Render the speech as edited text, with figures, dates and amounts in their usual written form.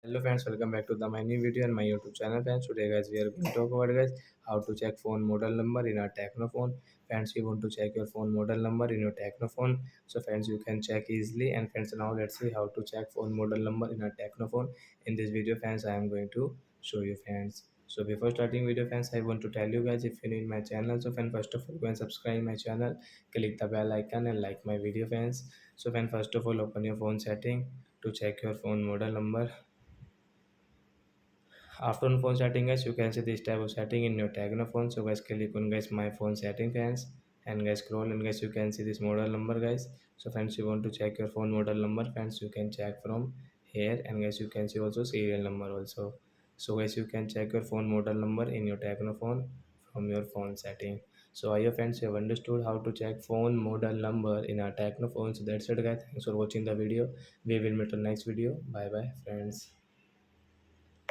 Hello friends, welcome back to my new video on my YouTube channel. Friends, today guys we are going to talk about guys how to check phone model number in our Technophone. Friends, you want to check your phone model number in your Technophone. So friends, you can check easily. And friends, now let's see how to check phone model number in our Technophone. In this video, friends, I am going to show you friends. So before starting video, friends, I want to tell you guys, if you're new in my channel, so friends, first of all go and subscribe my channel, click the bell icon and like my video friends. So friends, first of all open your phone setting to check your phone model number. After on phone setting guys, you can see this type of setting in your Technophone. So guys, click on guys my phone setting friends, and guys scroll and guys you can see this model number guys. So friends, you want to check your phone model number friends, you can check from here, and guys you can see also serial number also. So guys, you can check your phone model number in your Technophone from your phone setting. So I hope friends you have understood how to check phone model number in our Technophone. So that's it guys, thanks for watching the video. We will meet on next video. Bye bye friends.